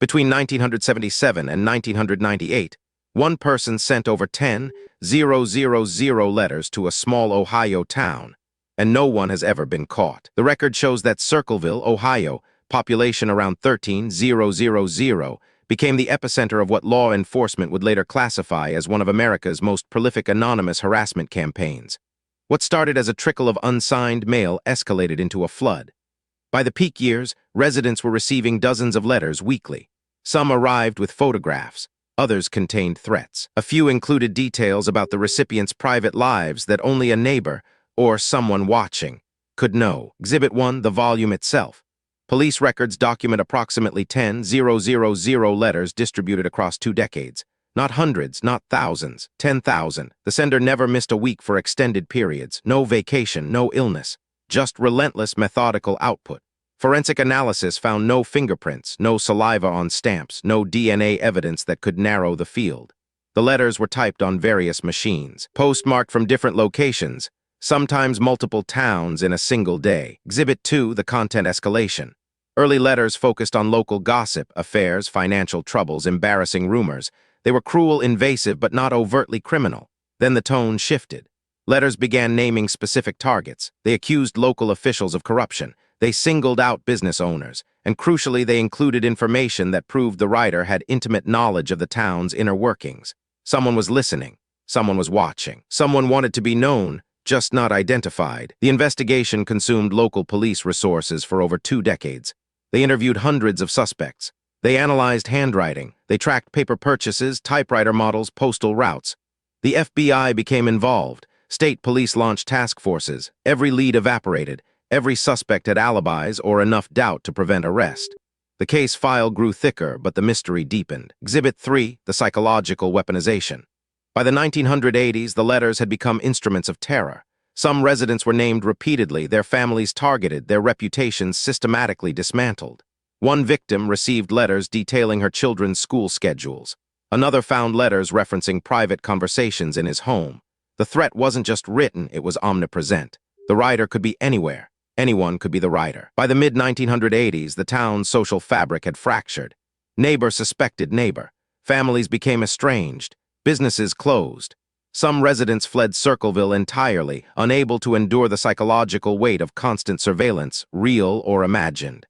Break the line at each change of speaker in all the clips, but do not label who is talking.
Between 1977 and 1998, one person sent over 10,000 letters to a small Ohio town, and no one has ever been caught. The record shows that Circleville, Ohio, population around 13,000, became the epicenter of what law enforcement would later classify as one of America's most prolific anonymous harassment campaigns. What started as a trickle of unsigned mail escalated into a flood. By the peak years, residents were receiving dozens of letters weekly. Some arrived with photographs, others contained threats. A few included details about the recipients' private lives that only a neighbor, or someone watching, could know. Exhibit 1, the volume itself. Police records document approximately 10,000 letters distributed across 2 decades. Not hundreds, not thousands, 10,000. The sender never missed a week for extended periods, no vacation, no illness, just relentless methodical output. Forensic analysis found no fingerprints, no saliva on stamps, no DNA evidence that could narrow the field. The letters were typed on various machines, postmarked from different locations, sometimes multiple towns in a single day. Exhibit 2, the content escalation. Early letters focused on local gossip, affairs, financial troubles, embarrassing rumors. They were cruel, invasive, but not overtly criminal. Then the tone shifted. Letters began naming specific targets. They accused local officials of corruption. They singled out business owners. And crucially, they included information that proved the writer had intimate knowledge of the town's inner workings. Someone was listening. Someone was watching. Someone wanted to be known, just not identified. The investigation consumed local police resources for over 2 decades. They interviewed hundreds of suspects. They analyzed handwriting. They tracked paper purchases, typewriter models, postal routes. The FBI became involved. State police launched task forces. Every lead evaporated. Every suspect had alibis or enough doubt to prevent arrest. The case file grew thicker, but the mystery deepened. Exhibit 3, the psychological weaponization. By the 1980s, the letters had become instruments of terror. Some residents were named repeatedly, their families targeted, their reputations systematically dismantled. One victim received letters detailing her children's school schedules. Another found letters referencing private conversations in his home. The threat wasn't just written, it was omnipresent. The writer could be anywhere. Anyone could be the writer. By the mid-1980s, the town's social fabric had fractured. Neighbor suspected neighbor. Families became estranged. Businesses closed. Some residents fled Circleville entirely, unable to endure the psychological weight of constant surveillance, real or imagined.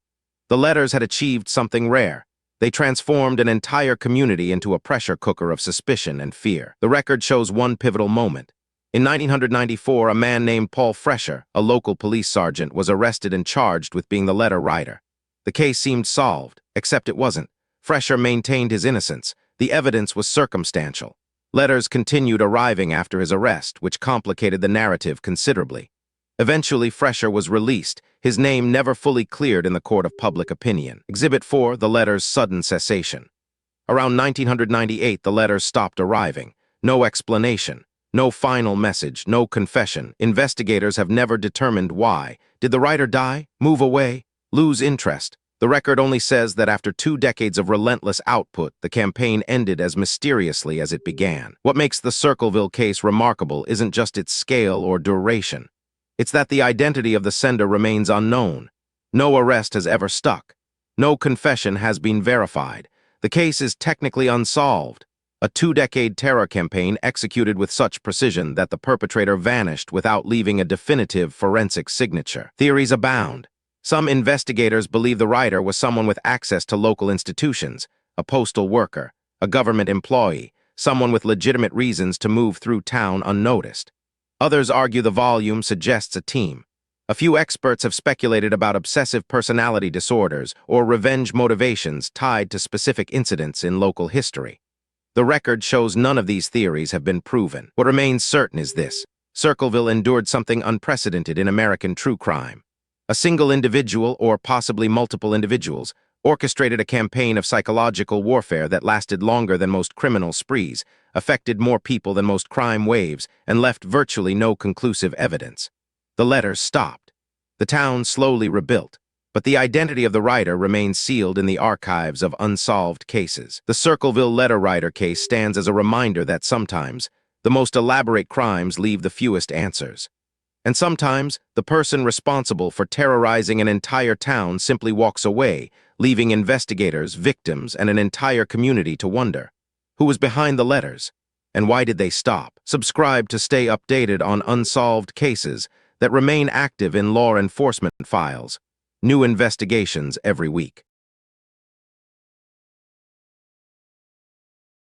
The letters had achieved something rare. They transformed an entire community into a pressure cooker of suspicion and fear. The record shows one pivotal moment. In 1994, a man named Paul Fresher, a local police sergeant, was arrested and charged with being the letter writer. The case seemed solved, except it wasn't. Fresher maintained his innocence. The evidence was circumstantial. Letters continued arriving after his arrest, which complicated the narrative considerably. Eventually, Fresher was released, his name never fully cleared in the court of public opinion. Exhibit 4, the letter's sudden cessation. Around 1998, the letters stopped arriving. No explanation, no final message, no confession. Investigators have never determined why. Did the writer die, move away, lose interest? The record only says that after 2 decades of relentless output, the campaign ended as mysteriously as it began. What makes the Circleville case remarkable isn't just its scale or duration. It's that the identity of the sender remains unknown. No arrest has ever stuck. No confession has been verified. The case is technically unsolved. A 2-decade terror campaign executed with such precision that the perpetrator vanished without leaving a definitive forensic signature. Theories abound. Some investigators believe the writer was someone with access to local institutions, a postal worker, a government employee, someone with legitimate reasons to move through town unnoticed. Others argue the volume suggests a team. A few experts have speculated about obsessive personality disorders or revenge motivations tied to specific incidents in local history. The record shows none of these theories have been proven. What remains certain is this: Circleville endured something unprecedented in American true crime. A single individual, or possibly multiple individuals, orchestrated a campaign of psychological warfare that lasted longer than most criminal sprees, affected more people than most crime waves, and left virtually no conclusive evidence. The letters stopped. The town slowly rebuilt, but the identity of the writer remains sealed in the archives of unsolved cases. The Circleville letter writer case stands as a reminder that sometimes the most elaborate crimes leave the fewest answers. And sometimes, the person responsible for terrorizing an entire town simply walks away, leaving investigators, victims, and an entire community to wonder. Who was behind the letters? And why did they stop? Subscribe to stay updated on unsolved cases that remain active in law enforcement files. New investigations every week.